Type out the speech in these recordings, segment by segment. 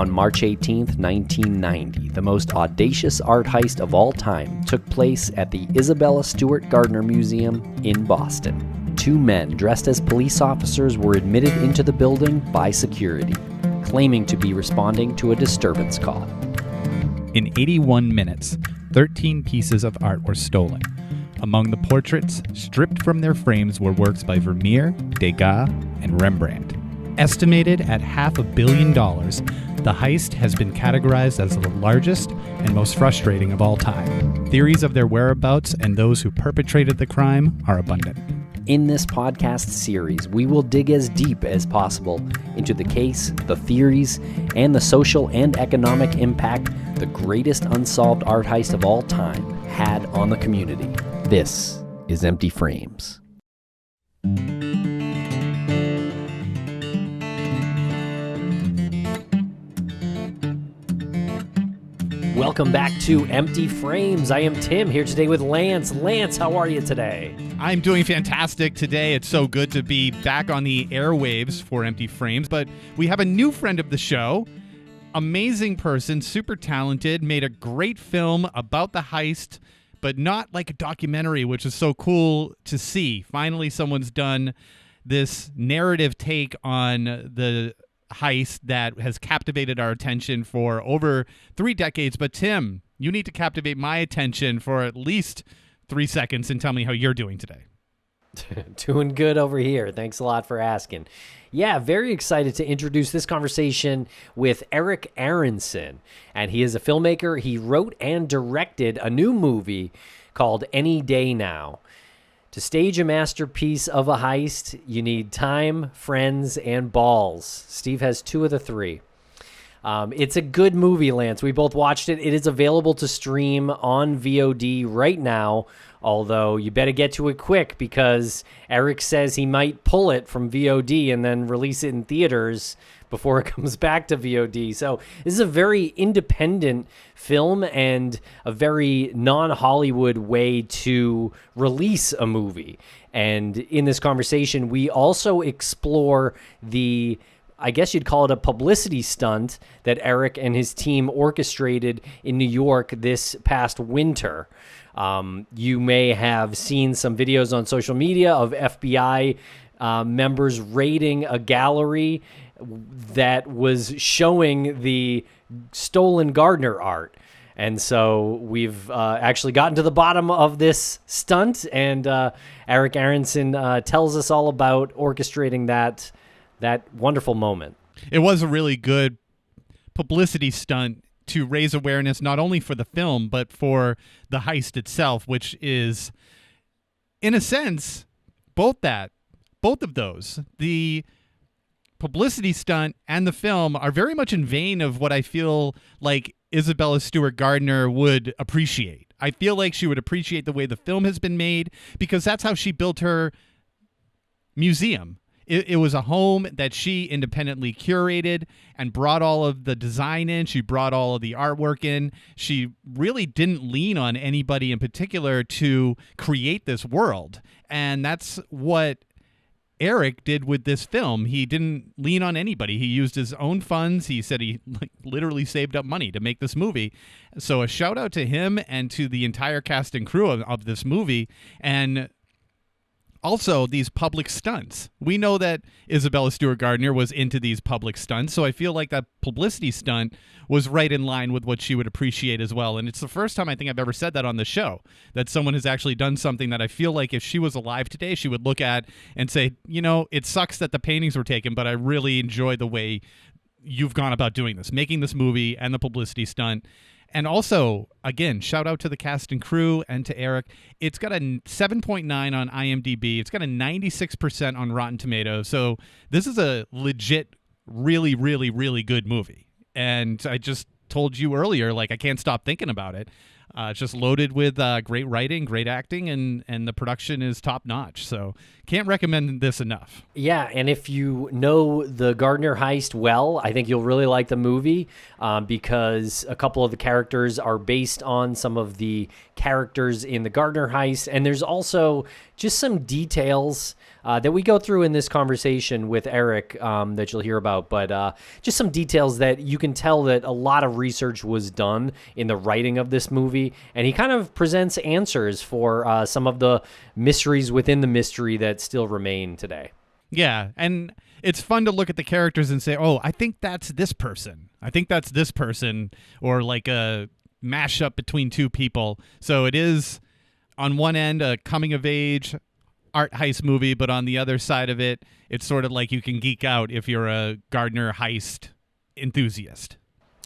On March 18th, 1990, the most audacious art heist of all time took place at the Isabella Stewart Gardner Museum in Boston. Two men dressed as police officers were admitted into the building by security, claiming to be responding to a disturbance call. In 81 minutes, 13 pieces of art were stolen. Among the portraits, stripped from their frames, were works by Vermeer, Degas, and Rembrandt. Estimated at $500 million, the heist has been categorized as the largest and most frustrating of all time. Theories of their whereabouts and those who perpetrated the crime are abundant. In this podcast series, we will dig as deep as possible into the case, the theories, and the social and economic impact the greatest unsolved art heist of all time had on the community. This is Empty Frames. Welcome back to Empty Frames. I am Tim, here today with Lance. Lance, how are you today? I'm doing fantastic today. It's so good to be back on the airwaves for Empty Frames, but we have a new friend of the show. Amazing person, super talented, made a great film about the heist, but not like a documentary, which is so cool to see. Finally, someone's done this narrative take on the heist that has captivated our attention for over 3 decades. But Tim, you need to captivate my attention for at least 3 seconds and tell me how you're doing today. Doing good over here. Thanks a lot for asking. Yeah, very excited to introduce this conversation with Eric Aronson. And he is a filmmaker. He wrote and directed a new movie called Any Day Now. To stage a masterpiece of a heist, you need time, friends, and balls. Steve has 2 of the 3. It's a good movie, Lance. We both watched it. It is available to stream on VOD right now, although you better get to it quick because Eric says he might pull it from VOD and then release it in theaters before it comes back to VOD. So this is a very independent film and a very non-Hollywood way to release a movie. And in this conversation, we also explore the, I guess you'd call it a publicity stunt that Eric and his team orchestrated in New York this past winter. You may have seen some videos on social media of FBI members raiding a gallery that was showing the stolen Gardner art. And so we've actually gotten to the bottom of this stunt, and Eric Aronson tells us all about orchestrating that wonderful moment. It was a really good publicity stunt to raise awareness not only for the film, but for the heist itself, which is, in a sense, both of those. The publicity stunt and the film are very much in vein of what I feel like Isabella Stewart Gardner would appreciate. I feel like she would appreciate the way the film has been made because that's how she built her museum. It was a home that she independently curated and brought all of the design in. She brought all of the artwork in. She really didn't lean on anybody in particular to create this world. And that's what Eric did with this film. He didn't lean on anybody. He used his own funds. He said he literally saved up money to make this movie. So a shout out to him and to the entire cast and crew of this movie. And also, these public stunts. We know that Isabella Stewart Gardner was into these public stunts, so I feel like that publicity stunt was right in line with what she would appreciate as well. And it's the first time I think I've ever said that on the show, that someone has actually done something that I feel like if she was alive today, she would look at and say, you know, it sucks that the paintings were taken, but I really enjoy the way you've gone about doing this, making this movie and the publicity stunt. And also, again, shout out to the cast and crew and to Eric. It's got a 7.9 on IMDb. It's got a 96% on Rotten Tomatoes. So this is a legit, really, really, really good movie. And I just told you earlier, like, I can't stop thinking about it. It's just loaded with great writing, great acting, and the production is top-notch. So can't recommend this enough. Yeah, and if you know the Gardner heist well, I think you'll really like the movie because a couple of the characters are based on some of the characters in the Gardner heist. And there's also just some details that we go through in this conversation with Eric that you'll hear about, but just some details that you can tell that a lot of research was done in the writing of this movie, and he kind of presents answers for some of the mysteries within the mystery that still remain today. Yeah, and it's fun to look at the characters and say, oh, I think that's this person. I think that's this person, or like a mashup between two people. So it is, on one end, a coming-of-age art heist movie, but on the other side of it, it's sort of like you can geek out if you're a Gardner heist enthusiast.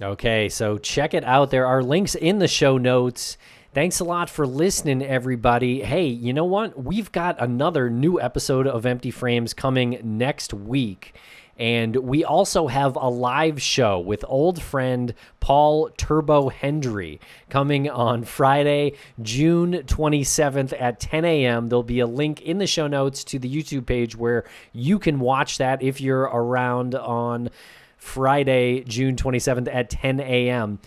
Okay, so check it out. There are links in the show notes. Thanks a lot for listening, everybody. Hey, you know what? We've got another new episode of Empty Frames coming next week. And we also have a live show with old friend Paul Turbo Hendry coming on Friday, June 27th at 10 a.m. There'll be a link in the show notes to the YouTube page where you can watch that if you're around on Friday, June 27th at 10 a.m.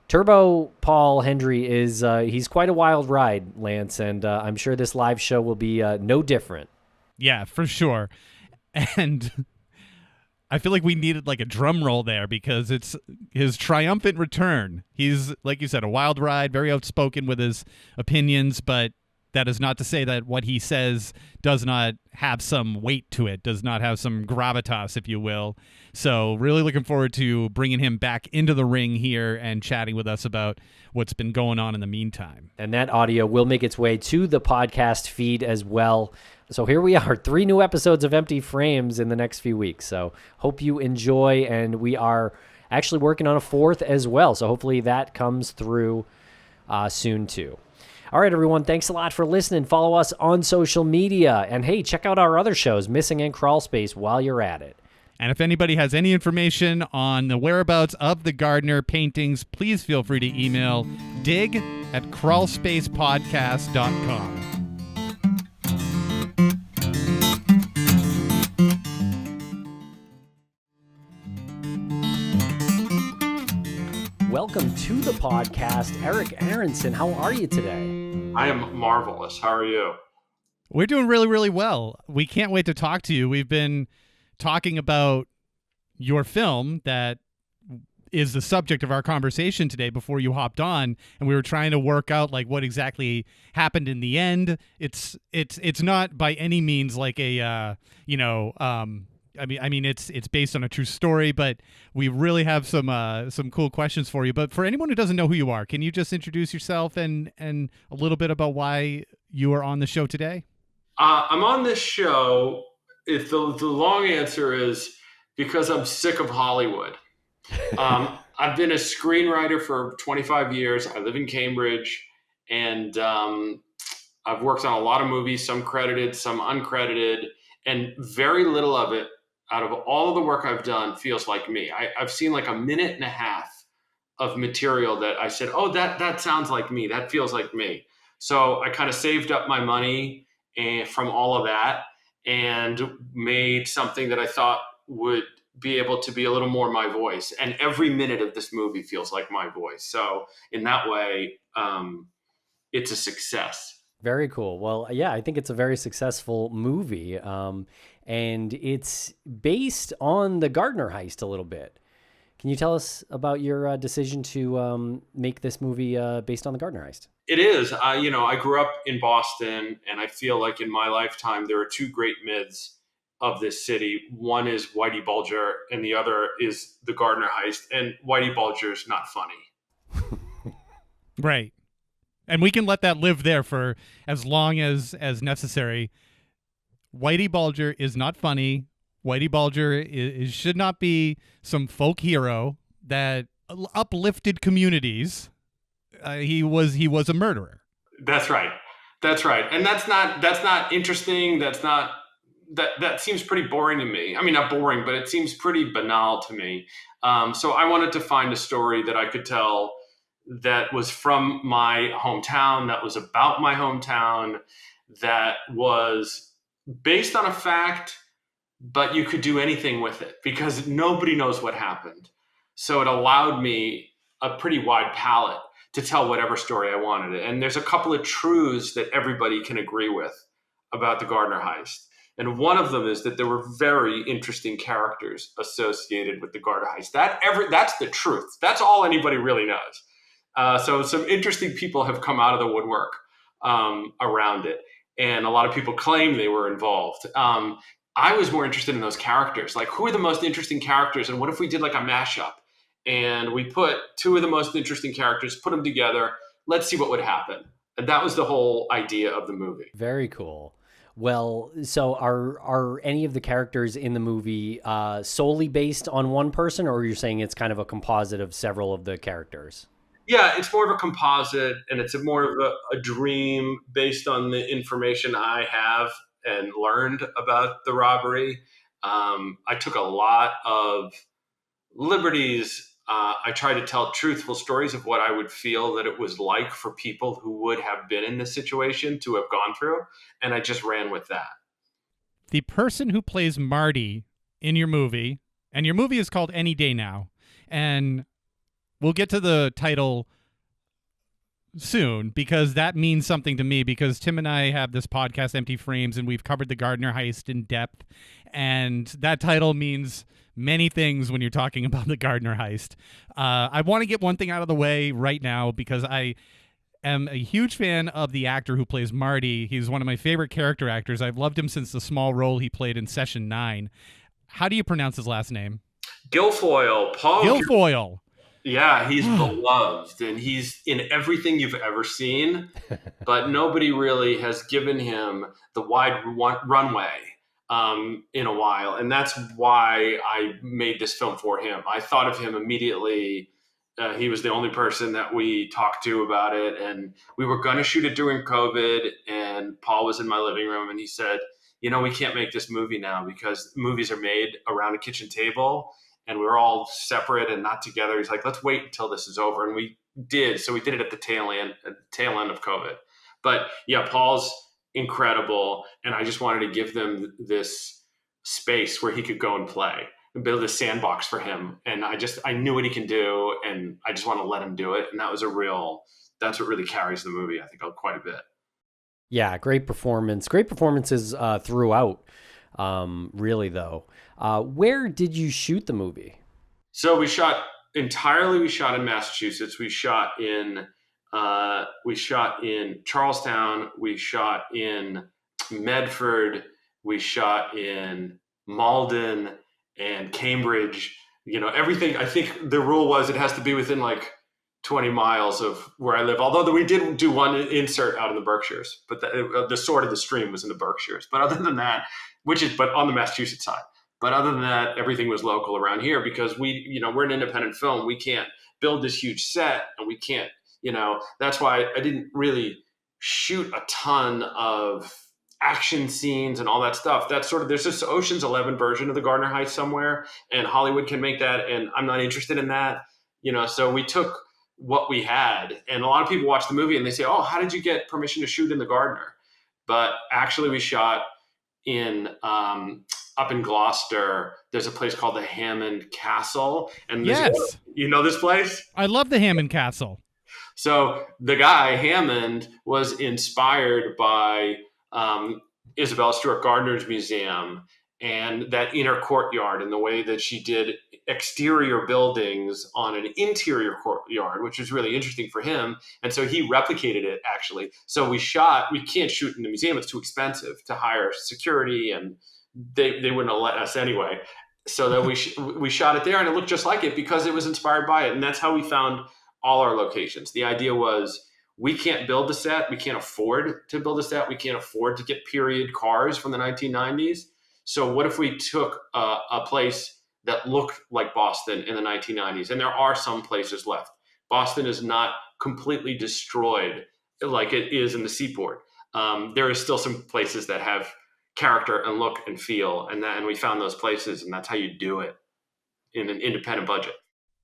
Turbo Paul Hendry is he's quite a wild ride, Lance, and I'm sure this live show will be no different. Yeah, for sure. And I feel like we needed like a drum roll there because it's his triumphant return. He's, like you said, a wild ride, very outspoken with his opinions, but that is not to say that what he says does not have some weight to it, does not have some gravitas, if you will. So really looking forward to bringing him back into the ring here and chatting with us about what's been going on in the meantime. And that audio will make its way to the podcast feed as well. So here we are, 3 new episodes of Empty Frames in the next few weeks. So hope you enjoy, and we are actually working on a 4th as well. So hopefully that comes through soon too. All right, everyone, thanks a lot for listening. Follow us on social media. And hey, check out our other shows, Missing and Crawlspace, while you're at it. And if anybody has any information on the whereabouts of the Gardner paintings, please feel free to email dig@crawlspacepodcast.com. Welcome to the podcast, Eric Aronson. How are you today? I am marvelous. How are you? We're doing really, really well. We can't wait to talk to you. We've been talking about your film that is the subject of our conversation today before you hopped on, and we were trying to work out like what exactly happened in the end. It's not by any means like a I mean, it's based on a true story, but we really have some cool questions for you. But for anyone who doesn't know who you are, can you just introduce yourself and a little bit about why you are on the show today? I'm on this show. If the long answer is because I'm sick of Hollywood. I've been a screenwriter for 25 years. I live in Cambridge, and I've worked on a lot of movies, some credited, some uncredited, and very little of it out of all of the work I've done feels like me. I've seen like a minute and a half of material that I said, oh, that sounds like me. That feels like me. So I kind of saved up my money from all of that and made something that I thought would be able to be a little more my voice. And every minute of this movie feels like my voice. So in that way, it's a success. Very cool. Well, yeah, I think it's a very successful movie. And it's based on the Gardner heist a little bit. Can you tell us about your decision to make this movie based on the Gardner heist? It is. I grew up in Boston, and I feel like in my lifetime, there are 2 great myths of this city. One is Whitey Bulger, and the other is the Gardner heist. And Whitey Bulger is not funny. Right. And we can let that live there for as long as necessary. Whitey Bulger is not funny. Whitey Bulger should not be some folk hero that uplifted communities. He was a murderer. That's right. And that's not interesting. That seems pretty boring to me. I mean, not boring, but it seems pretty banal to me. So I wanted to find a story that I could tell that was from my hometown, that was about my hometown, that was based on a fact, but you could do anything with it because nobody knows what happened. So it allowed me a pretty wide palette to tell whatever story I wanted. And there's a couple of truths that everybody can agree with about the Gardner heist. And one of them is that there were very interesting characters associated with the Gardner heist. That's the truth. That's all anybody really knows. So some interesting people have come out of the woodwork around it. And a lot of people claim they were involved. I was more interested in those characters. Like, who are the most interesting characters? And what if we did like a mashup? And we put two of the most interesting characters, put them together. Let's see what would happen. And that was the whole idea of the movie. Very cool. Well, so are any of the characters in the movie solely based on one person, or you're saying it's kind of a composite of several of the characters? Yeah, it's more of a composite, and it's more of a dream based on the information I have and learned about the robbery. I took a lot of liberties. I tried to tell truthful stories of what I would feel that it was like for people who would have been in this situation to have gone through, and I just ran with that. The person who plays Marty in your movie, and your movie is called Any Day Now, and we'll get to the title soon because that means something to me, because Tim and I have this podcast, Empty Frames, and we've covered the Gardner heist in depth, and that title means many things when you're talking about the Gardner heist. I want to get one thing out of the way right now because I am a huge fan of the actor who plays Marty. He's one of my favorite character actors. I've loved him since the small role he played in Session 9. How do you pronounce his last name? Guilfoyle. Paul Guilfoyle. Yeah, he's beloved, and he's in everything you've ever seen, but nobody really has given him the wide runway in a while, and that's why I made this film for him. I thought of him immediately. He was the only person that we talked to about it, and we were going to shoot it during COVID, and Paul was in my living room, and he said, we can't make this movie now because movies are made around a kitchen table, and we're all separate and not together. He's like, let's wait until this is over. And we did. So we did it at the tail end of COVID. But yeah, Paul's incredible. And I just wanted to give them this space where he could go and play and build a sandbox for him. And I knew what he can do, and I just want to let him do it. And that's what really carries the movie, I think, quite a bit. Yeah, great performance. Great performances throughout, really, though. Where did you shoot the movie? So we shot in Massachusetts. We shot in Charlestown. We shot in Medford. We shot in Malden and Cambridge. Everything. I think the rule was it has to be within like 20 miles of where I live. Although we did do one insert out in the Berkshires, but the sword of the stream was in the Berkshires. But other than that, but on the Massachusetts side. But other than that, everything was local around here because we're an independent film. We can't build this huge set, and we can't, that's why I didn't really shoot a ton of action scenes and all that stuff. That's there's this Ocean's 11 version of the Gardner heist somewhere, and Hollywood can make that, and I'm not interested in that, so we took what we had. And a lot of people watch the movie and they say, oh, how did you get permission to shoot in the Gardner? But actually we shot in up in Gloucester. There's a place called the Hammond Castle. And yes. You know this place? I love the Hammond Castle. So the guy, Hammond, was inspired by Isabella Stewart Gardner's museum and that inner courtyard and the way that she did exterior buildings on an interior courtyard, which was really interesting for him. And so he replicated it, actually. So we can't shoot in the museum. It's too expensive to hire security, and they wouldn't have let us anyway. So that we shot it there, and it looked just like it because it was inspired by it. And that's how we found all our locations. The idea was we can't build a set. We can't afford to build a set. We can't afford to get period cars from the 1990s. So what if we took a place that looked like Boston in the 1990s? And there are some places left. Boston is not completely destroyed like it is in the Seaport. There is still some places that have character and look and feel, and we found those places, and that's how you do it in an independent budget.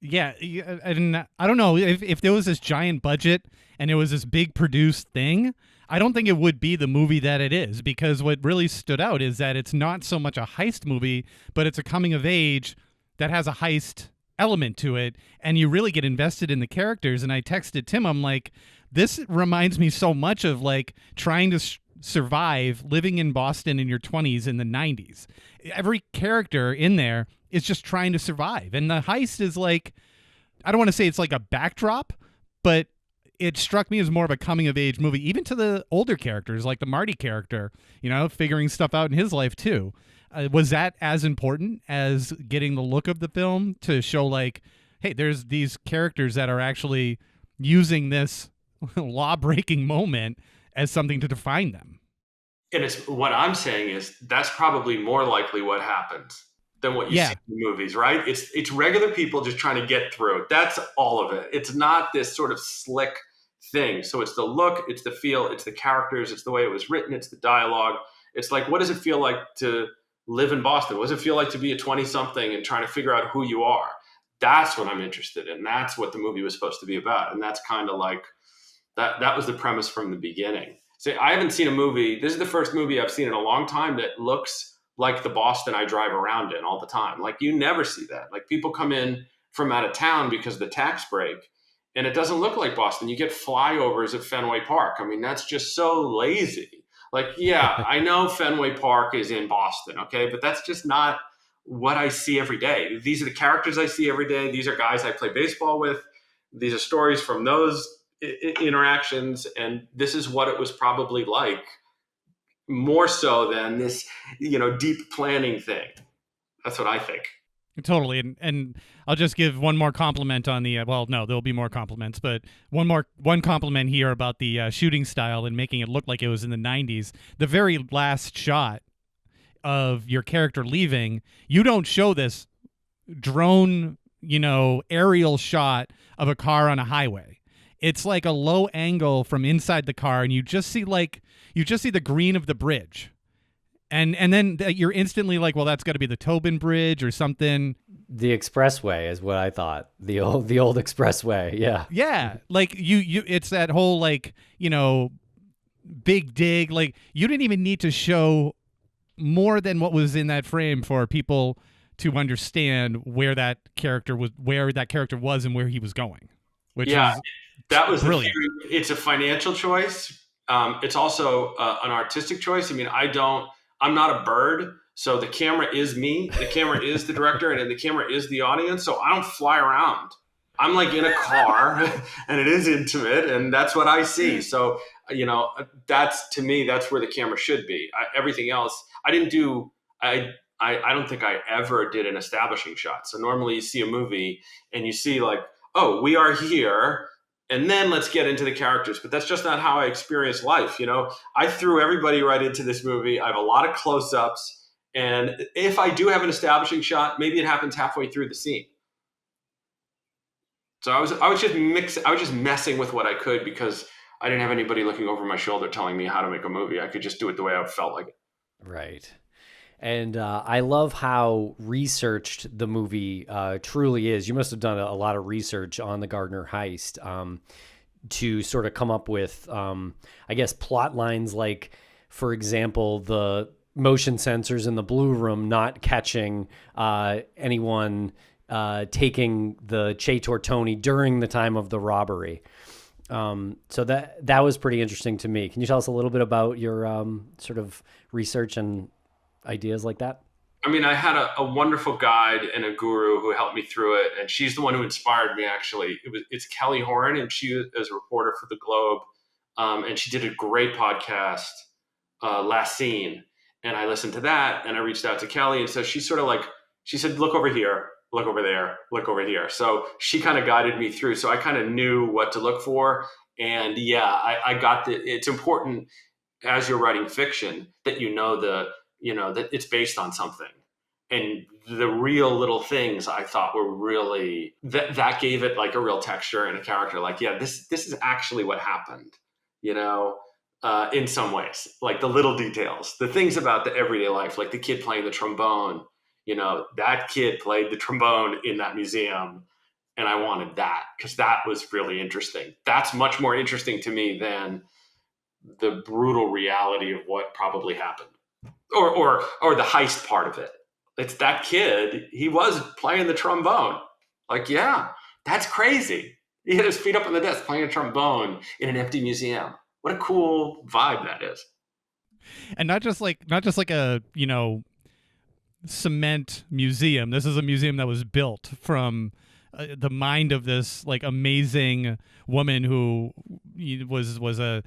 Yeah, and I don't know if there was this giant budget and it was this big produced thing, I don't think it would be the movie that it is, because what really stood out is that it's not so much a heist movie, but it's a coming of age that has a heist element to it, and you really get invested in the characters. And I texted Tim, I'm like, this reminds me so much of like trying to survive living in Boston in your 20s in the 90s. Every character in there is just trying to survive. And the heist is like, I don't want to say it's like a backdrop, but it struck me as more of a coming of age movie, even to the older characters, like the Marty character, you know, figuring stuff out in his life too. Was that as important as getting the look of the film to show like, hey, there's these characters that are actually using this law-breaking moment as something to define them? And it's what I'm saying is that's probably more likely what happens than what you see in the movies, right? It's regular people just trying to get through. That's all of it. It's not this sort of slick thing. So it's the look, it's the feel, it's the characters, it's the way it was written, it's the dialogue. It's like, what does it feel like to live in Boston? What does it feel like to be a 20-something and trying to figure out who you are? That's what I'm interested in. That's what the movie was supposed to be about. And that's kind of like, that was the premise from the beginning. So I haven't seen a movie. This is the first movie I've seen in a long time that looks like the Boston I drive around in all the time. Like you never see that. Like people come in from out of town because of the tax break and it doesn't look like Boston. You get flyovers at Fenway Park. I mean, that's just so lazy. Like, yeah, I know Fenway Park is in Boston, okay? But that's just not what I see every day. These are the characters I see every day. These are guys I play baseball with. These are stories from those interactions. And this is what it was probably like, more so than this, deep planning thing. That's what I think. Totally. And I'll just give one more compliment on the, well, no, there'll be more compliments, but one compliment here about the shooting style and making it look like it was in the 90s. The very last shot of your character leaving, you don't show this drone, aerial shot of a car on a highway. It's like a low angle from inside the car, and you just see the green of the bridge. And then you're instantly like, well, that's got to be the Tobin Bridge or something. The expressway is what I thought. The old expressway. Yeah. Yeah. Like you it's that whole like, big dig. Like you didn't even need to show more than what was in that frame for people to understand where that character was and where he was going. Which that was brilliant. It's a financial choice. It's also an artistic choice. I mean, I'm not a bird, so the camera is me, the camera is the director, and the camera is the audience, so I don't fly around. I'm like in a car, and it is intimate, and that's what I see. So, that's, to me, that's where the camera should be. Everything else, I didn't do, I don't think I ever did an establishing shot. So normally you see a movie, and you see like, oh, we are here, and then let's get into the characters. But that's just not how I experience life. I threw everybody right into this movie. I have a lot of close-ups. And if I do have an establishing shot, maybe it happens halfway through the scene. So I was just messing with what I could because I didn't have anybody looking over my shoulder telling me how to make a movie. I could just do it the way I felt like it. Right. And I love how researched the movie truly is. You must have done a lot of research on the Gardner heist to sort of come up with, I guess, plot lines like, for example, the motion sensors in the Blue Room not catching anyone taking the Che Tortoni during the time of the robbery. So that was pretty interesting to me. Can you tell us a little bit about your sort of research and ideas like that? I mean, I had a wonderful guide and a guru who helped me through it, and she's the one who inspired me. Actually, it's Kelly Horn, and she is a reporter for the Globe, and she did a great podcast, Last Scene, and I listened to that, and I reached out to Kelly, and so she sort of she said, look over here, look over there, look over here. So she kind of guided me through, so I kind of knew what to look for, and I got it's important as you're writing fiction that that it's based on something. And the real little things I thought were really, that gave it like a real texture and a character. Like, yeah, this is actually what happened, in some ways. Like the little details, the things about the everyday life, like the kid playing the trombone, that kid played the trombone in that museum. And I wanted that because that was really interesting. That's much more interesting to me than the brutal reality of what probably happened. Or the heist part of it. It's that kid. He was playing the trombone. Like, yeah, that's crazy. He had his feet up on the desk playing a trombone in an empty museum. What a cool vibe that is. And not just like a, cement museum. This is a museum that was built from the mind of this like amazing woman who was a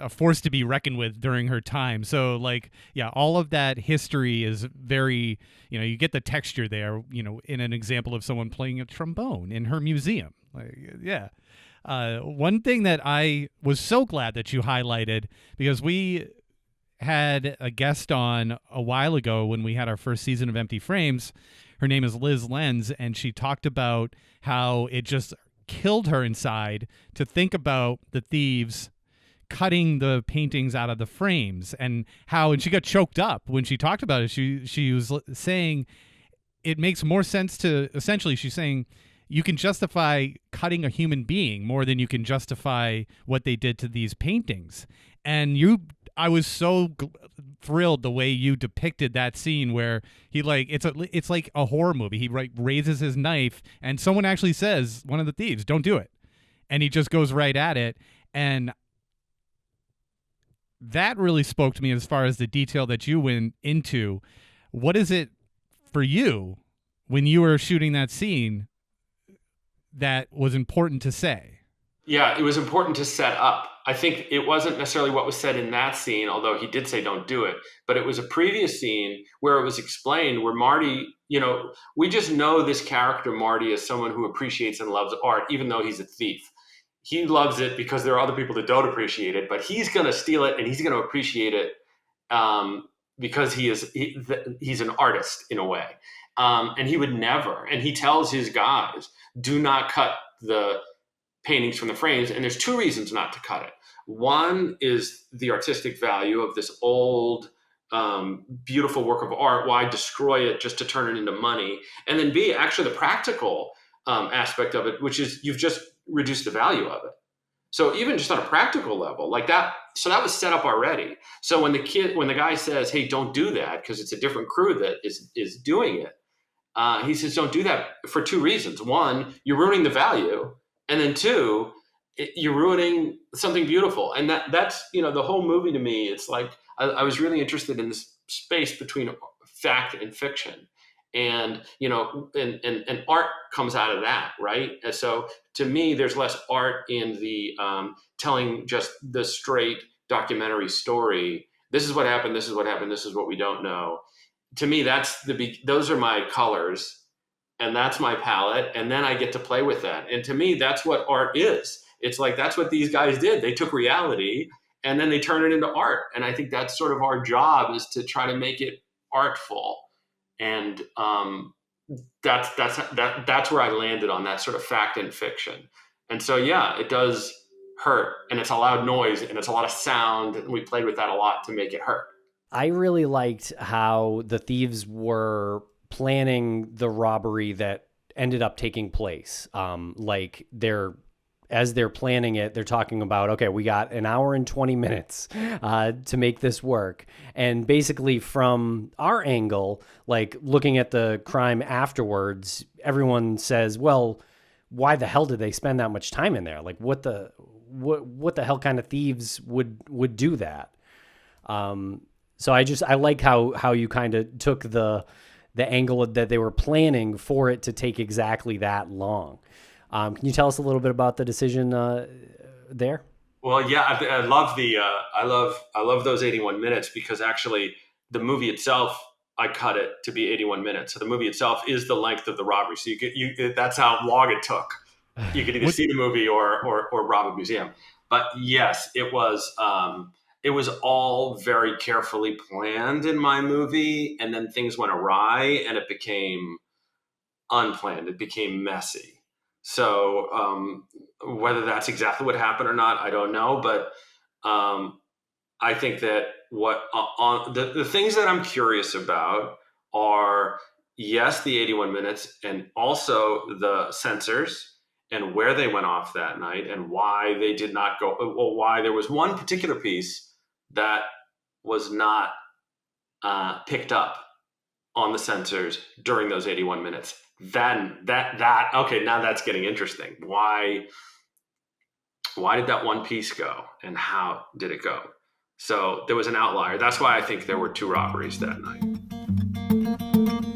force to be reckoned with during her time. So like, yeah, all of that history is very, you get the texture there, in an example of someone playing a trombone in her museum. Like, yeah. One thing that I was so glad that you highlighted, because we had a guest on a while ago when we had our first season of Empty Frames. Her name is Liz Lenz, and she talked about how it just killed her inside to think about the thieves cutting the paintings out of the frames, and she got choked up when she talked about it. She was saying it makes more sense to, essentially, she's saying you can justify cutting a human being more than you can justify what they did to these paintings. And I was so thrilled the way you depicted that scene where he it's like a horror movie. He raises his knife and someone actually says, one of the thieves, don't do it. And he just goes right at it. And that really spoke to me as far as the detail that you went into. What is it for you when you were shooting that scene that was important to say? Yeah, it was important to set up. I think it wasn't necessarily what was said in that scene, although he did say don't do it, but it was a previous scene where it was explained where Marty, we just know this character Marty as someone who appreciates and loves art, even though he's a thief. He loves it because there are other people that don't appreciate it, but he's going to steal it and he's going to appreciate it because he's an artist in a way. And he would never, and he tells his guys, do not cut the paintings from the frames. And there's two reasons not to cut it. One is the artistic value of this old, beautiful work of art. Why destroy it just to turn it into money? And then B, actually the practical aspect of it, which is you've just reduced the value of it. So even just on a practical level like that, so that was set up already. So when the guy says, hey, don't do that, because it's a different crew that is doing it, he says, don't do that for two reasons. One, you're ruining the value. And then two, you're ruining something beautiful. And that's, the whole movie to me, it's like, I was really interested in this space between fact and fiction. And, and art comes out of that, right? And so to me, there's less art in the telling just the straight documentary story. This is what happened. This is what happened. This is what we don't know. To me, those are my colors. And that's my palette. And then I get to play with that. And to me, that's what art is. It's like, that's what these guys did. They took reality and then they turn it into art. And I think that's sort of our job, is to try to make it artful. And that's where I landed on that sort of fact and fiction. And so, yeah, it does hurt, and it's a loud noise and it's a lot of sound. And we played with that a lot to make it hurt. I really liked how the thieves were planning the robbery that ended up taking place. As they're planning it, they're talking about, okay, we got an hour and 20 minutes to make this work. And basically from our angle, like looking at the crime afterwards, everyone says, well, why the hell did they spend that much time in there? Like what the hell kind of thieves would do that? So I like how you kind of took the angle that they were planning for it to take exactly that long. Can you tell us a little bit about the decision there? Well, yeah, I love I love those 81 minutes, because actually the movie itself, I cut it to be 81 minutes. So the movie itself is the length of the robbery. So that's how long it took. You could either see the movie or rob a museum. But yes, it was all very carefully planned in my movie, and then things went awry and it became unplanned. It became messy. So whether that's exactly what happened or not, I don't know. But I think that the things that I'm curious about are, yes, the 81 minutes, and also the censors and where they went off that night and why they did not go, well, why there was one particular piece that was not picked up on the censors during those 81 minutes. Then okay, now that's getting interesting. Why did that one piece go, and how did it go? So there was an outlier. That's why I think there were 2 robberies that night.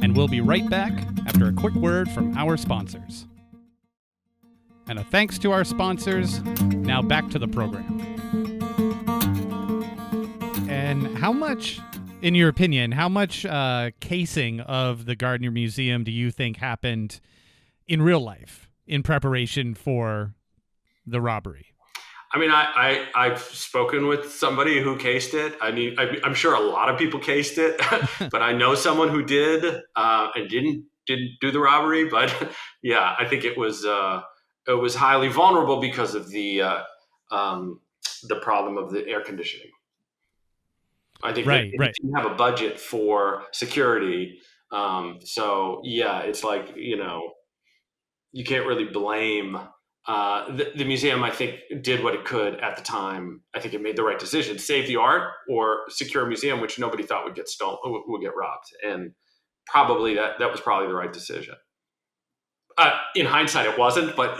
And we'll be right back after a quick word from our sponsors. And a thanks to our sponsors. Now back to the program. And how much, in your opinion, how much casing of the Gardner Museum do you think happened in real life in preparation for the robbery? I mean, I've spoken with somebody who cased it. I mean, I'm sure a lot of people cased it, but I know someone who did and didn't do the robbery. But yeah, I think it was highly vulnerable because of the problem of the air conditioning. I think right. They didn't have a budget for security. So yeah, it's like, you can't really blame the museum. I think did what it could at the time. I think it made the right decision: save the art or secure a museum, which nobody thought would get stolen, would get robbed, and probably that was probably the right decision. In hindsight, it wasn't, but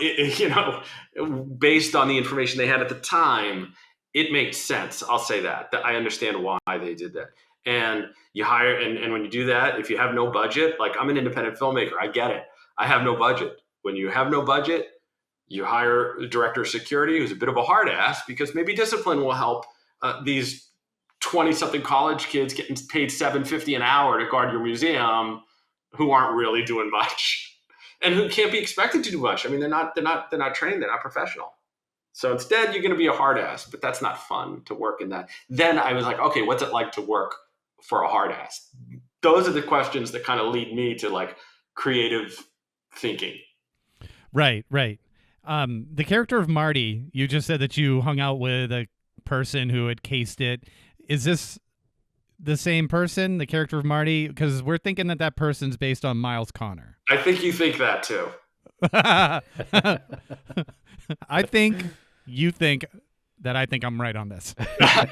based on the information they had at the time, it makes sense. I'll say that I understand why they did that. And you hire, and when you do that, if you have no budget, like I'm an independent filmmaker, I get it. I have no budget. When you have no budget, you hire a director of security who's a bit of a hard ass, because maybe discipline will help these 20-something college kids getting paid $7.50 an hour to guard your museum, who aren't really doing much and who can't be expected to do much. I mean, they're not trained, they're not professional. So instead, you're going to be a hard ass, but that's not fun to work in that. Then I was like, okay, what's it like to work for a hard ass? Those are the questions that kind of lead me to like creative thinking. Right. The character of Marty, you just said that you hung out with a person who had cased it. Is this the same person, the character of Marty? Because we're thinking that person's based on Miles Connor. I think you think that too. I think you think that I think I'm right on this. I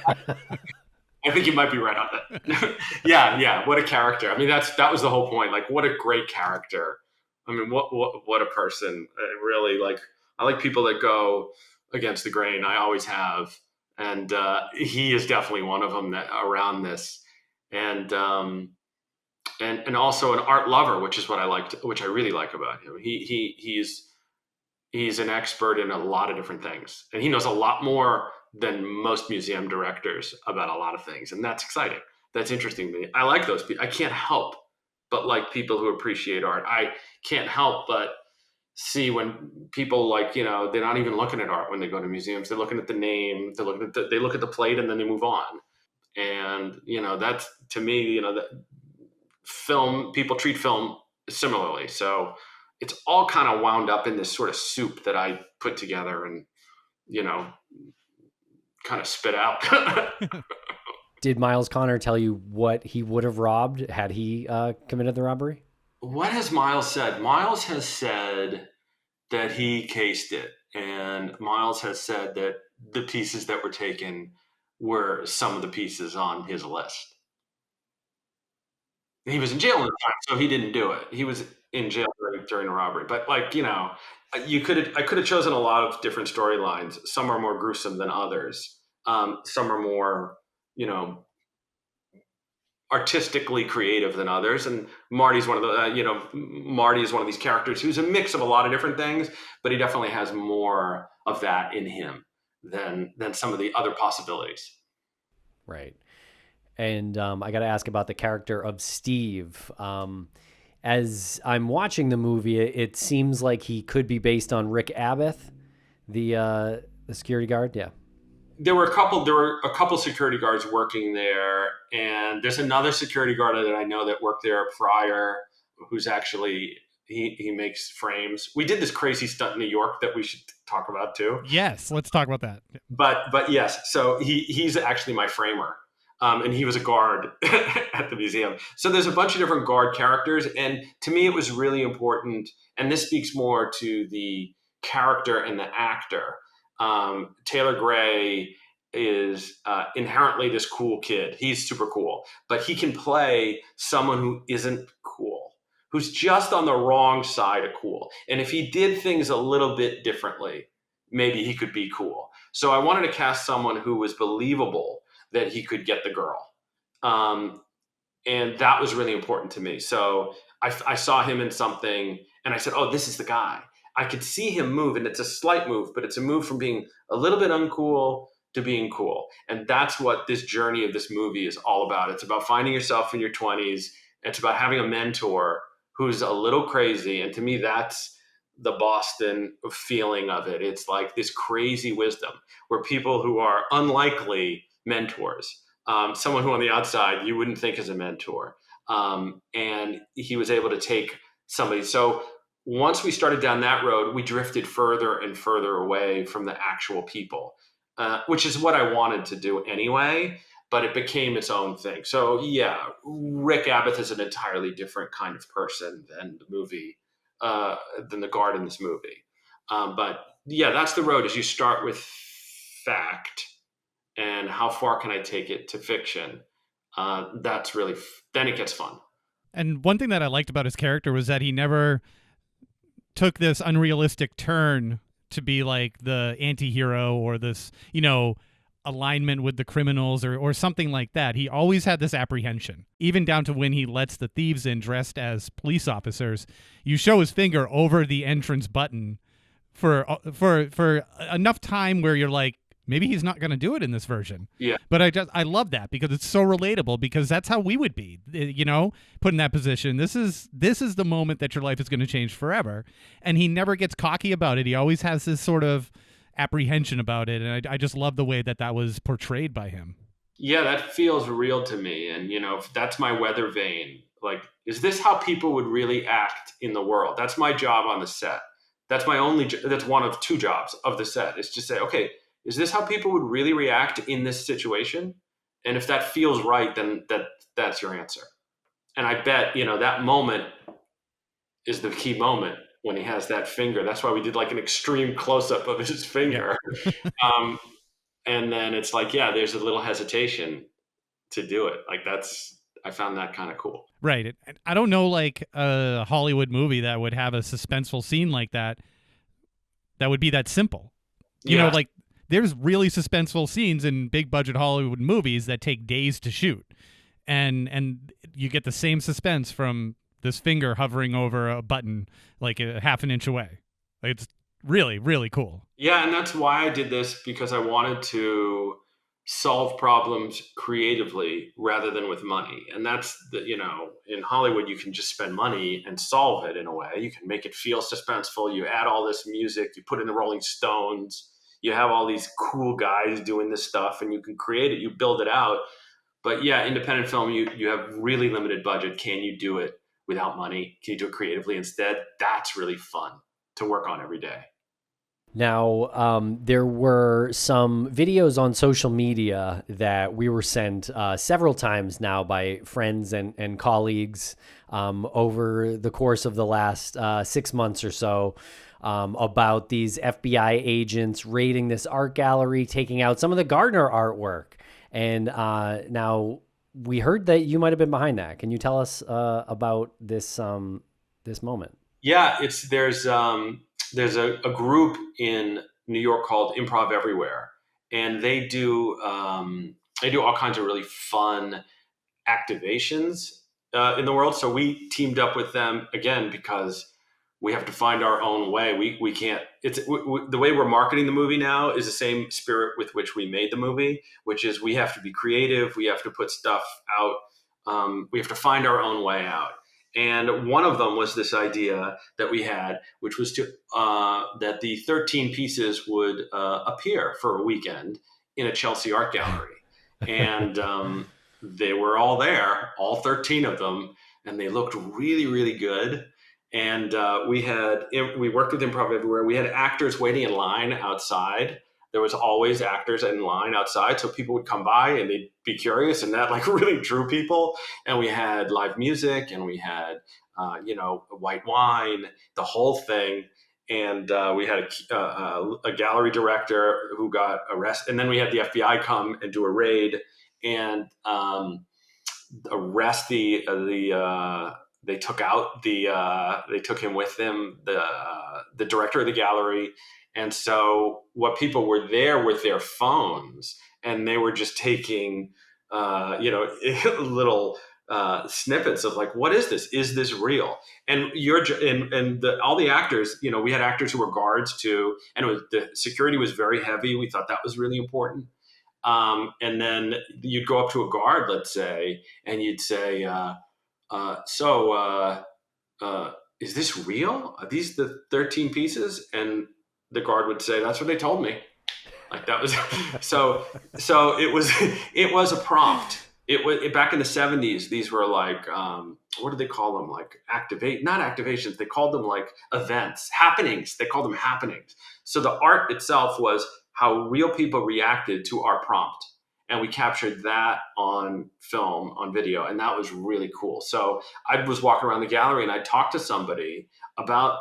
think you might be right on that. Yeah. What a character. I mean, that was the whole point. Like, what a great character. I mean, what a person. Really, like, I like people that go against the grain. I always have, and he is definitely one of them that around this, and also an art lover, which is what I liked, which I really like about him. He's an expert in a lot of different things, and he knows a lot more than most museum directors about a lot of things, and that's exciting. That's interesting to me. I like those people. I can't help but like people who appreciate art. I can't help but see when people like, they're not even looking at art when they go to museums. They're looking at the name, they look at the plate, and then they move on. And, that's, to me, that film, people treat film similarly. So it's all kind of wound up in this sort of soup that I put together and, kind of spit out. Did Miles Connor tell you what he would have robbed had he committed the robbery? What has Miles said? Miles has said that he cased it. And Miles has said that the pieces that were taken were some of the pieces on his list. He was in jail at the time, so he didn't do it. He was in jail during the robbery. But I could have chosen a lot of different storylines. Some are more gruesome than others. Some are more, artistically creative than others. And Marty's one of the, Marty is one of these characters who's a mix of a lot of different things, but he definitely has more of that in him than some of the other possibilities. Right. And I got to ask about the character of Steve. As I'm watching the movie, it seems like he could be based on Rick Abbott, the security guard. Yeah. There were a couple security guards working there, and there's another security guard that I know that worked there prior, who's actually he makes frames. We did this crazy stunt in New York that we should talk about too. Yes, let's talk about that. But yes, so he's actually my framer, and he was a guard at the museum. So there's a bunch of different guard characters, and to me it was really important, and this speaks more to the character and the actor. Taylor Gray is inherently this cool kid. He's super cool, but he can play someone who isn't cool, who's just on the wrong side of cool. And if he did things a little bit differently, maybe he could be cool. So I wanted to cast someone who was believable that he could get the girl. And that was really important to me. So I saw him in something and I said, oh, this is the guy. I could see him move, and it's a slight move, but it's a move from being a little bit uncool to being cool. And that's what this journey of this movie is all about. It's about finding yourself in your 20s. It's about having a mentor who's a little crazy. And to me, that's the Boston feeling of it. It's like this crazy wisdom where people who are unlikely mentors, someone who on the outside you wouldn't think is a mentor. And he was able to take somebody. So once we started down that road, we drifted further and further away from the actual people, which is what I wanted to do anyway, but it became its own thing. So yeah, Rick Abbott is an entirely different kind of person than the movie, than the guard in this movie. But yeah, that's the road, is you start with fact and how far can I take it to fiction? That's really, then it gets fun. And one thing that I liked about his character was that he never took this unrealistic turn to be like the anti-hero or this, alignment with the criminals or something like that. He always had this apprehension, even down to when he lets the thieves in dressed as police officers. You show his finger over the entrance button for enough time where you're like, maybe he's not going to do it in this version. Yeah. But I love that because it's so relatable, because that's how we would be, put in that position. This is the moment that your life is going to change forever. And he never gets cocky about it. He always has this sort of apprehension about it. And I just love the way that was portrayed by him. Yeah, that feels real to me. And, that's my weather vane. Like, is this how people would really act in the world? That's my job on the set. That's that's one of two jobs of the set, is to say, okay, is this how people would really react in this situation? And if that feels right, then that's your answer. And I bet, that moment is the key moment when he has that finger. That's why we did like an extreme close-up of his finger. Yeah. And then it's like, yeah, there's a little hesitation to do it. Like I found that kind of cool. Right. I don't know, like a Hollywood movie that would have a suspenseful scene like that would be that simple. You know, like, there's really suspenseful scenes in big budget Hollywood movies that take days to shoot. And you get the same suspense from this finger hovering over a button like a half an inch away. Like, it's really, really cool. Yeah, and that's why I did this, because I wanted to solve problems creatively rather than with money. And that's in Hollywood, you can just spend money and solve it in a way. You can make it feel suspenseful. You add all this music, you put in the Rolling Stones, you have all these cool guys doing this stuff, and you can create it, you build it out. But yeah, independent film, you have really limited budget. Can you do it without money? Can you do it creatively instead? That's really fun to work on every day. Now, there were some videos on social media that we were sent several times now by friends and colleagues over the course of the last 6 months or so, about these FBI agents raiding this art gallery, taking out some of the Gardner artwork. And now we heard that you might have been behind that. Can you tell us about this moment? Yeah, there's a group in New York called Improv Everywhere, and they do all kinds of really fun activations in the world. So we teamed up with them again because we have to find our own way. We can't. The way we're marketing the movie now is the same spirit with which we made the movie, which is we have to be creative. We have to put stuff out. We have to find our own way out. And one of them was this idea that we had, which was that the 13 pieces would appear for a weekend in a Chelsea art gallery. And they were all there, all 13 of them, and they looked really, really good. And we worked with Improv Everywhere. We had actors waiting in line outside. There was always actors in line outside, so people would come by and they'd be curious, and that like really drew people. And we had live music, and we had white wine, the whole thing. And we had a gallery director who got arrested, and then we had the FBI come and do a raid and arrest the they took out they took him with them, the director of the gallery. And so what people were there with their phones, and they were just taking little snippets of like, what is this? Is this real? And all the actors, we had actors who were guards too, and the security was very heavy. We thought that was really important. And then you'd go up to a guard, let's say, and you'd say, is this real? Are these the 13 pieces? And the guard would say, that's what they told me. Like that was so it was a prompt. It was back in the 70s. These were like what do they call them? Like not activations. They called them like events, happenings. They called them happenings. So the art itself was how real people reacted to our prompt, and we captured that on film, on video, and that was really cool. So I was walking around the gallery and I talked to somebody about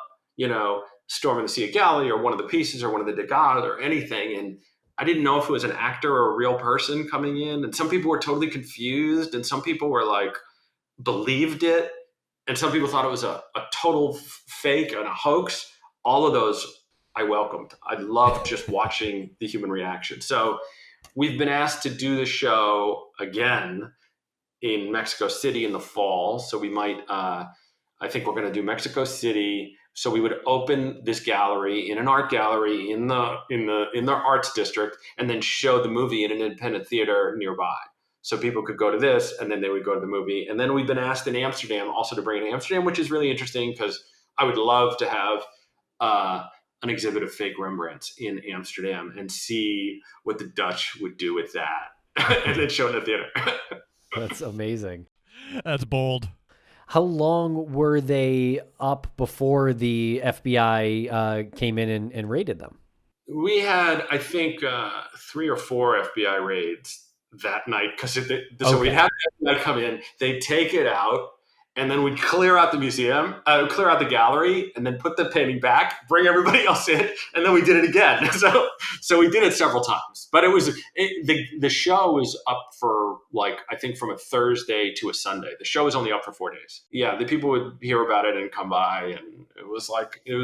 storming the Sea of Galilee or one of the pieces or one of the Degas or anything. And I didn't know if it was an actor or a real person coming in. And some people were totally confused. And some people were like, believed it. And some people thought it was a total fake and a hoax. All of those I welcomed. I loved just watching the human reaction. So we've been asked to do the show again in Mexico City in the fall. So we might, I think we're going to do Mexico City. So we would open this gallery in an art gallery in the arts district, and then show the movie in an independent theater nearby. So people could go to this, and then they would go to the movie. And then we've been asked in Amsterdam also to bring in Amsterdam, which is really interesting because I would love to have an exhibit of fake Rembrandts in Amsterdam and see what the Dutch would do with that, and then show it in the theater. That's amazing. That's bold. How long were they up before the FBI came in and raided them? We had, I think, 3 or 4 FBI raids that night because so we'd have the FBI come in, they'd take it out, and then we'd clear out the museum, clear out the gallery, and then put the painting back, bring everybody else in, and then we did it again. So we did it several times. But the show was up for I think from a Thursday to a Sunday. The show was only up for 4 days. Yeah, the people would hear about it and come by, and it was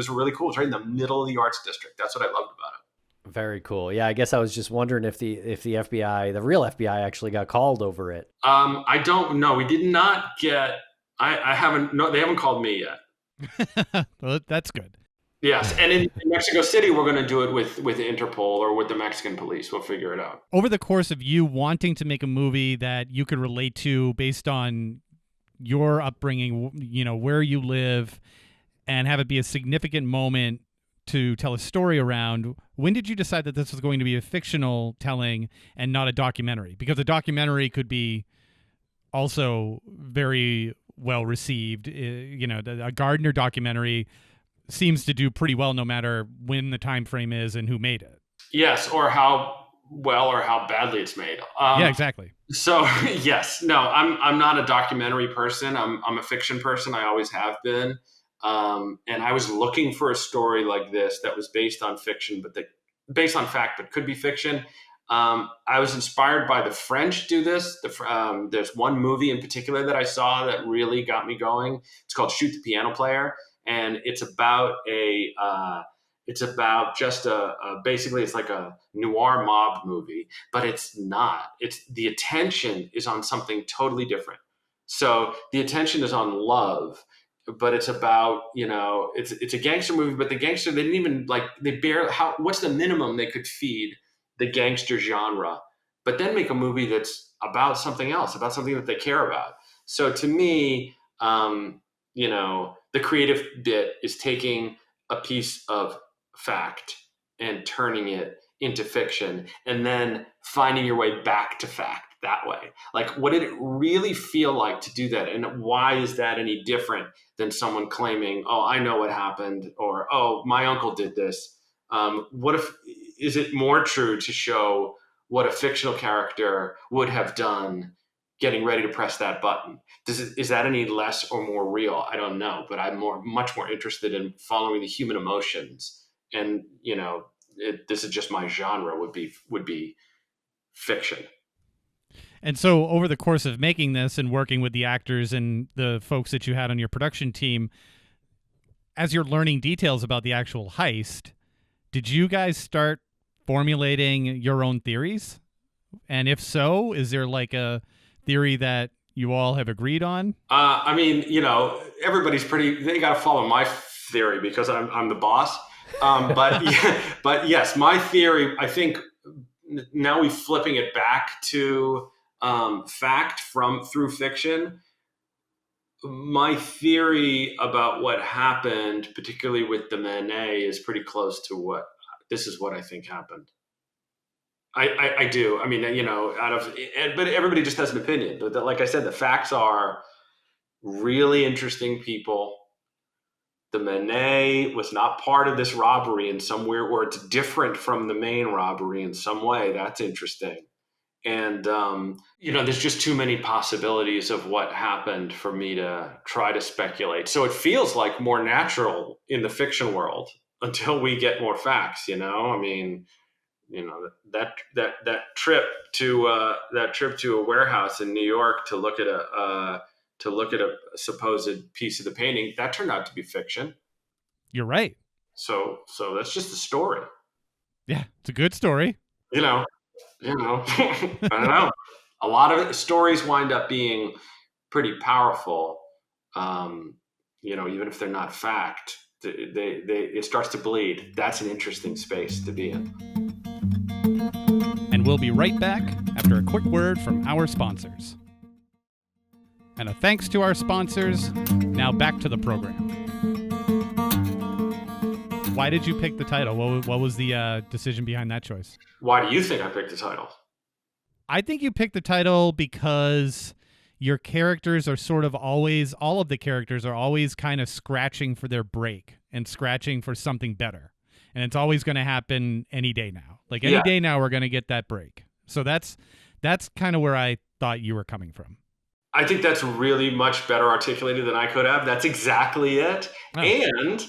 really cool. It was right in the middle of the arts district. That's what I loved about it. Very cool. Yeah, I guess I was just wondering if the FBI, the real FBI, actually got called over it. I don't know. We did not get. I haven't. No, they haven't called me yet. Well, that's good. Yes, and in Mexico City, we're going to do it with Interpol or with the Mexican police. We'll figure it out. Over the course of you wanting to make a movie that you could relate to based on your upbringing, where you live, and have it be a significant moment to tell a story around, when did you decide that this was going to be a fictional telling and not a documentary? Because a documentary could be also very well received. A Gardner documentary seems to do pretty well no matter when the time frame is and who made it. Yes, or how well or how badly it's made. Yeah, exactly. So yes, no, I'm not a documentary person. I'm a fiction person. I always have been. And I was looking for a story like this that was based on fiction, based on fact, but could be fiction. I was inspired by the French do this. There's one movie in particular that I saw that really got me going. It's called Shoot the Piano Player. And it's about basically it's like a noir mob movie, but it's not. The attention is on something totally different. So the attention is on love, but it's about, it's a gangster movie, but the gangster, they didn't even what's the minimum they could feed the gangster genre, but then make a movie that's about something else, about something that they care about. So to me, the creative bit is taking a piece of fact and turning it into fiction, and then finding your way back to fact that way. Like, what did it really feel like to do that? And why is that any different than someone claiming, oh, I know what happened, or, oh, my uncle did this? Is it more true to show what a fictional character would have done getting ready to press that button? Is that any less or more real? I don't know, but I'm much more interested in following the human emotions. And, this is just my genre, would be fiction. And so over the course of making this and working with the actors and the folks that you had on your production team, as you're learning details about the actual heist, did you guys start formulating your own theories? And if so, is there like a theory that you all have agreed on? I mean, everybody's they got to follow my theory because I'm the boss. But but yes, my theory, I think now we're flipping it back to fact through fiction. My theory about what happened, particularly with the Manet, is pretty close to what I think happened. I do. I mean, but everybody just has an opinion. But like I said, the facts are really interesting people. The Manet was not part of this robbery in some weird, or it's different from the main robbery in some way. That's interesting. And, there's just too many possibilities of what happened for me to try to speculate. So it feels like more natural in the fiction world until we get more facts, I mean, that trip to a warehouse in New York to look at a supposed piece of the painting that turned out to be fiction. You're right. So that's just the story. Yeah, it's a good story. I don't know. A lot of stories wind up being pretty powerful. Even if they're not fact, it starts to bleed. That's an interesting space to be in. And we'll be right back after a quick word from our sponsors. And a thanks to our sponsors. Now back to the program. Why did you pick the title? What was the decision behind that choice? Why do you think I picked the title? I think you picked the title because your characters are sort of always, all of the characters are always kind of scratching for their break and scratching for something better. And it's always going to happen any day now. Like any day now, we're going to get that break. So that's kind of where I thought you were coming from. I think that's really much better articulated than I could have. That's exactly it. Oh. And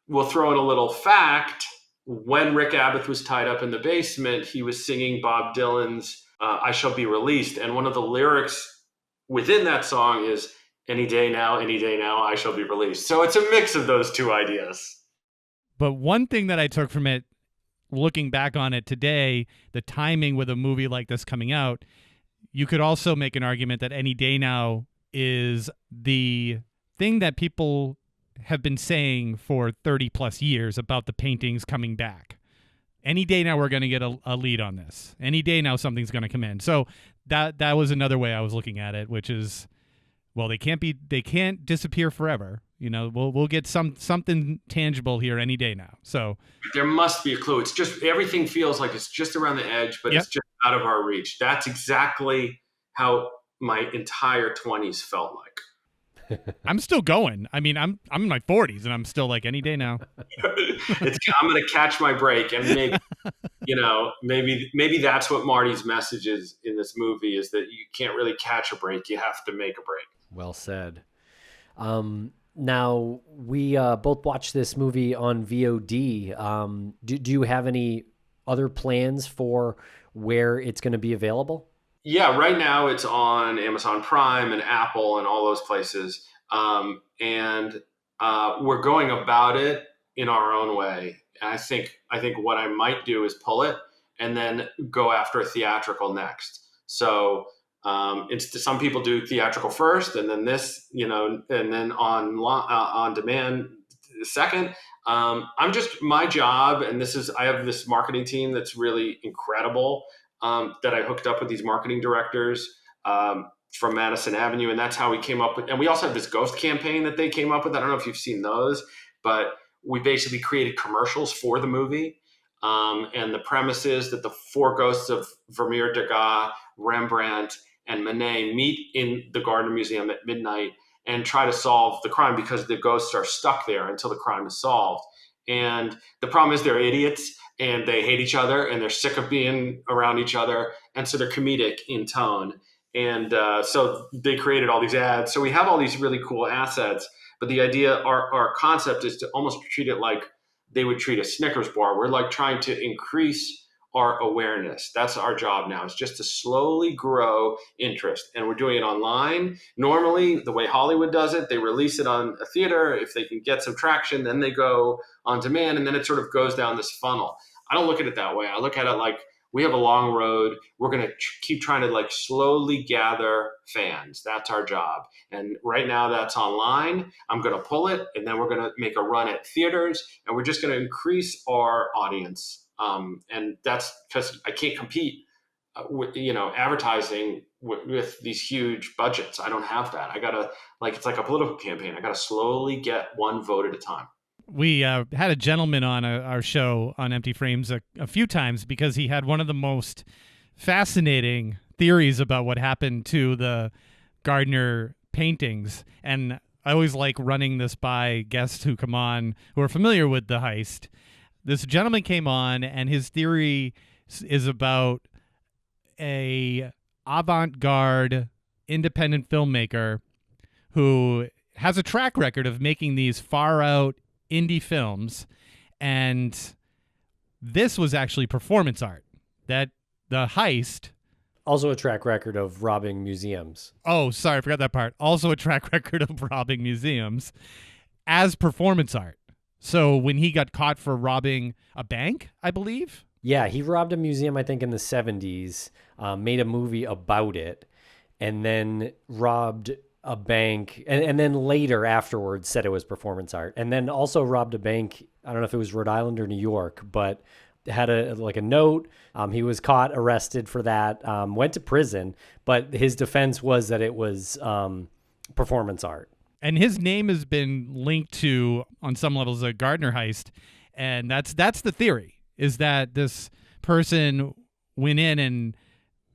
we'll throw in a little fact. When Rick Abbott was tied up in the basement, he was singing Bob Dylan's I Shall Be Released. And one of the lyrics within that song is, any day now, I shall be released. So it's a mix of those two ideas. But one thing that I took from it, looking back on it today, the timing with a movie like this coming out, you could also make an argument that any day now is the thing that people have been saying for 30 plus years about the paintings coming back. Any day now we're going to get a lead on this. Any day now something's going to come in. So that was another way I was looking at it, which is, well, they can't disappear forever. We'll get something tangible here any day now. So there must be a clue. It's just, everything feels like it's just around the edge, but It's just out of our reach. That's exactly how my entire 20s felt like. I'm still going. I mean, I'm in my 40s and I'm still like, any day now. I'm going to catch my break, and maybe that's what Marty's message is in this movie, is that you can't really catch a break. You have to make a break. Well said. Now, we both watched this movie on VOD. Do you have any other plans for where it's going to be available? Yeah, right now it's on Amazon Prime and Apple and all those places. And we're going about it in our own way. And I think what I might do is pull it and then go after a theatrical next. So some people do theatrical first, and then this, and then on demand second. My job, and I have this marketing team that's really incredible, that I hooked up with these marketing directors from Madison Avenue, and that's how we came up with. And we also have this ghost campaign that they came up with. I don't know if you've seen those, but we basically created commercials for the movie. And the premise is that the four ghosts of Vermeer, Degas, Rembrandt, and Manet meet in the Gardner Museum at midnight and try to solve the crime, because the ghosts are stuck there until the crime is solved. And the problem is they're idiots and they hate each other and they're sick of being around each other. And so they're comedic in tone. And so they created all these ads. So we have all these really cool assets. But the idea, our concept is to almost treat it like they would treat a Snickers bar. We're like trying to increase our awareness. That's our job now. It's just to slowly grow interest. And we're doing it online. Normally, the way Hollywood does it, they release it on a theater. If they can get some traction, then they go on demand. And then it sort of goes down this funnel. I don't look at it that way. I look at it like we have a long road. We're going to keep trying to like slowly gather fans. That's our job. And right now that's online. I'm going to pull it, and then we're going to make a run at theaters, and we're just going to increase our audience. And that's because I can't compete with, advertising with these huge budgets. I don't have that. I got to, it's like a political campaign. I got to slowly get one vote at a time. We had a gentleman on our show on Empty Frames a few times because he had one of the most fascinating theories about what happened to the Gardner paintings. And I always like running this by guests who come on who are familiar with the heist. This gentleman came on, and his theory is about a avant-garde independent filmmaker who has a track record of making these far-out indie films, and this was actually performance art. That the heist, also a track record of robbing museums. Oh, sorry, I forgot that part. Also a track record of robbing museums as performance art. So when he got caught for robbing a bank, I believe. Yeah, he robbed a museum, I think, in the 70s, made a movie about it, and then robbed a bank, and then later afterwards said it was performance art, and then also robbed a bank. I don't know if it was Rhode Island or New York, but had a note. He was caught, arrested for that, went to prison, but his defense was that it was performance art. And his name has been linked to, on some levels, a Gardner heist, and that's the theory, is that this person went in and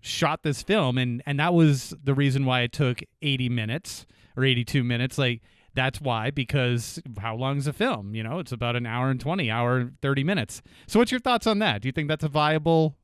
shot this film, and that was the reason why it took 80 minutes or 82 minutes. Like, that's why, because how long is a film? It's about an hour and 20, hour and 30 minutes. So what's your thoughts on that? Do you think that's a viable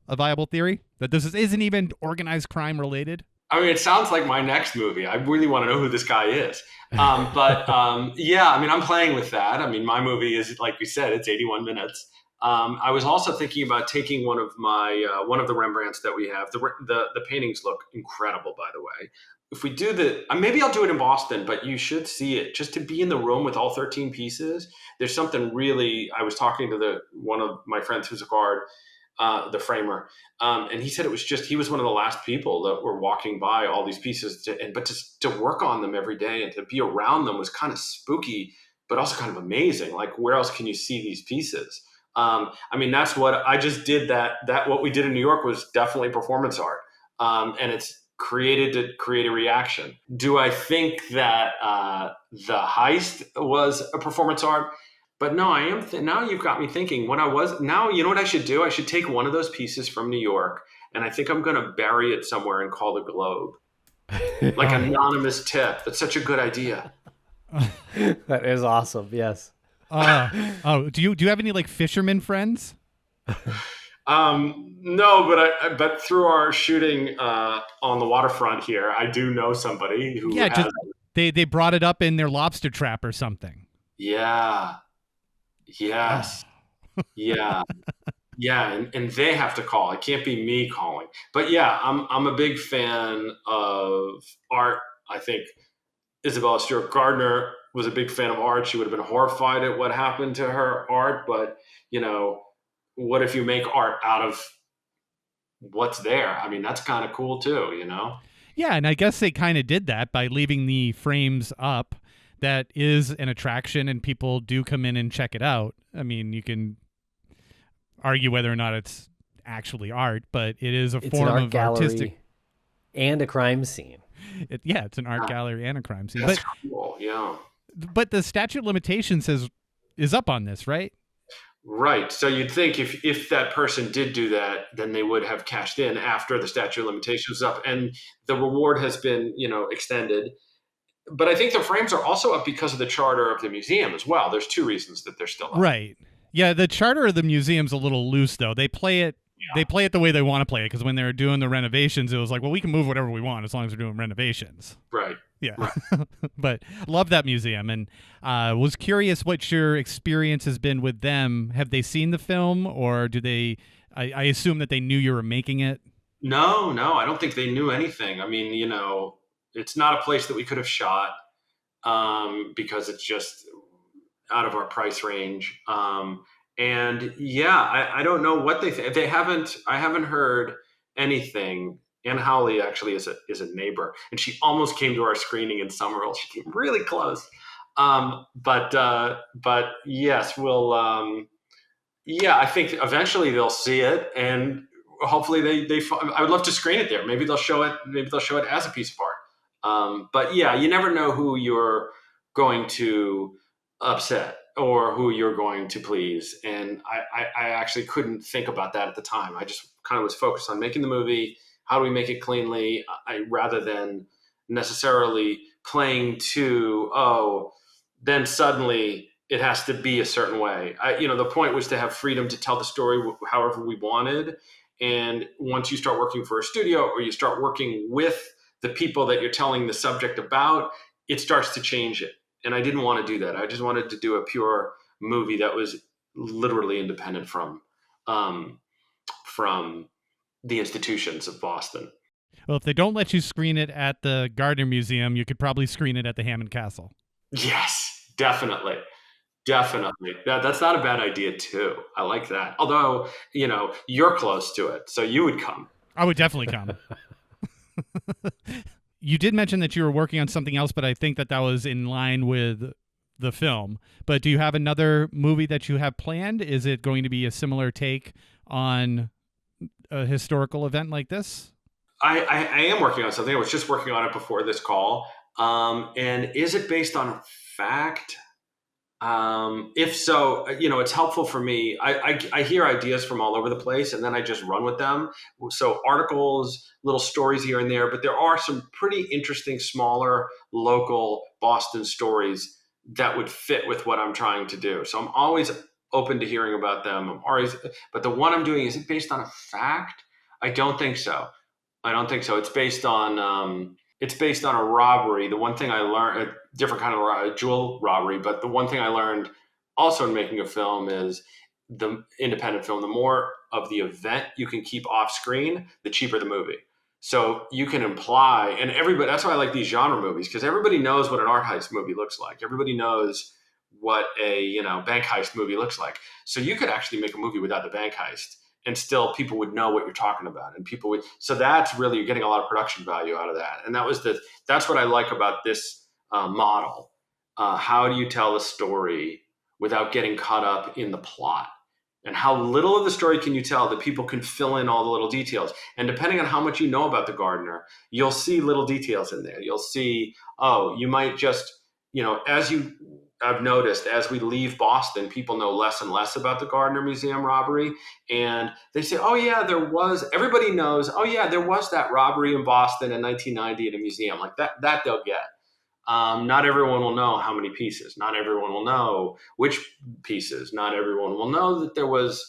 theory? That this isn't even organized crime related? I mean, it sounds like my next movie. I really want to know who this guy is. Yeah, I mean, I'm playing with that. I mean, my movie is, like we said, it's 81 minutes. I was also thinking about taking one of the Rembrandts that we have. The paintings look incredible, by the way. If we do maybe I'll do it in Boston, but you should see it just to be in the room with all 13 pieces. There's something really. I was talking to one of my friends who's a guard, the framer, and he said it was just he was one of the last people that were walking by all these pieces, but to work on them every day and to be around them was kind of spooky, but also kind of amazing. Like, where else can you see these pieces? I mean, that's what I just did. That what we did in New York was definitely performance art, and it's created to create a reaction. Do I think that the heist was a performance art? But no, I am. Now you've got me thinking. Now you know what I should do? I should take one of those pieces from New York, and I think I'm going to bury it somewhere and call the Globe, like an anonymous tip. That's such a good idea. That is awesome. Yes. Do you have any like fisherman friends? No, but through our shooting on the waterfront here, I do know somebody who. Yeah, just they brought it up in their lobster trap or something. Yeah. Yes. Yeah. Yeah, and they have to call. It can't be me calling. But yeah, I'm a big fan of art. I think Isabella Stewart Gardner was a big fan of art. She would have been horrified at what happened to her art, but what if you make art out of what's there? I mean, that's kind of cool too, Yeah, and I guess they kind of did that by leaving the frames up. That is an attraction, and people do come in and check it out. I mean, you can argue whether or not it's actually art, but it is it's form an art of gallery artistic and a crime scene. It's an art gallery and a crime scene. That's cool, yeah. But the statute of limitations is up on this, right? Right. So you'd think if that person did do that, then they would have cashed in after the statute of limitations is up, and the reward has been, extended. But I think the frames are also up because of the charter of the museum as well. There's two reasons that they're still up. Right. Yeah, the charter of the museum's a little loose, though. They play it They play it the way they want to play it, because when they were doing the renovations, it was like, well, we can move whatever we want as long as we're doing renovations. Right. Yeah. Right. But love that museum, and was curious what your experience has been with them. Have they seen the film, or do they I assume that they knew you were making it. No, I don't think they knew anything. I mean, it's not a place that we could have shot because it's just out of our price range. And yeah, I don't know what they think. I haven't heard anything. Anne Howley actually is a neighbor, and she almost came to our screening in Somerville. She came really close. But yes, I think eventually they'll see it, and hopefully I would love to screen it there. Maybe they'll show it. Maybe they'll show it as a piece of art. But yeah, you never know who you're going to upset or who you're going to please. And I actually couldn't think about that at the time. I just kind of was focused on making the movie. How do we make it cleanly? Rather than necessarily playing to, then suddenly it has to be a certain way. The point was to have freedom to tell the story however we wanted. And once you start working for a studio or you start working with the people that you're telling the subject about, it starts to change it. And I didn't want to do that. I just wanted to do a pure movie that was literally independent from the institutions of Boston. Well, if they don't let you screen it at the Gardner Museum, you could probably screen it at the Hammond Castle. Yes, definitely. That's not a bad idea too. I like that. Although, you're close to it, so you would come. I would definitely come. You did mention that you were working on something else, but I think that was in line with the film. But do you have another movie that you have planned? Is it going to be a similar take on a historical event like this? I am working on something. I was just working on it before this call. And is it based on fact? If so, it's helpful for me. I hear ideas from all over the place and then I just run with them. So articles, little stories here and there, but there are some pretty interesting, smaller, local Boston stories that would fit with what I'm trying to do. So I'm always open to hearing about them. But the one I'm doing, is it based on a fact? I don't think so. It's based on a robbery. The one thing I learned, a different kind of jewel robbery, but the one thing I learned also in making a film is the independent film, the more of the event you can keep off screen, the cheaper the movie. So you can imply, and everybody, that's why I like these genre movies, because everybody knows what an art heist movie looks like. Everybody knows what a bank heist movie looks like. So you could actually make a movie without the bank heist, and still people would know what you're talking about, and people would. So that's really, you're getting a lot of production value out of that, and that's what I like about this model. How do you tell a story without getting caught up in the plot? And how little of the story can you tell that people can fill in all the little details? And depending on how much you know about the Gardner, you'll see little details in there. You'll see, you might just, I've noticed as we leave Boston, people know less and less about the Gardner Museum robbery. And they say, everybody knows, there was that robbery in Boston in 1990 at a museum. Like that they'll get. Not everyone will know how many pieces. Not everyone will know which pieces. Not everyone will know that there was,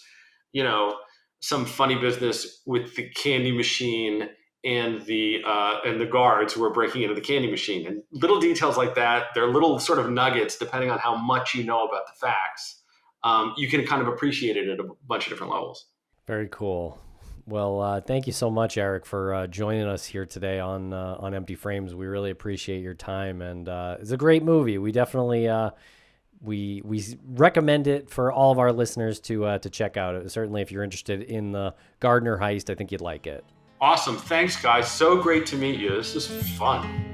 some funny business with the candy machine and the guards who were breaking into the candy machine. And little details like that, they're little sort of nuggets, depending on how much you know about the facts. You can kind of appreciate it at a bunch of different levels. Very cool. Well, thank you so much, Eric, for joining us here today on Empty Frames. We really appreciate your time, and it's a great movie. We definitely we recommend it for all of our listeners to check out. Certainly, if you're interested in the Gardner heist, I think you'd like it. Awesome. Thanks, guys. So great to meet you. This is fun.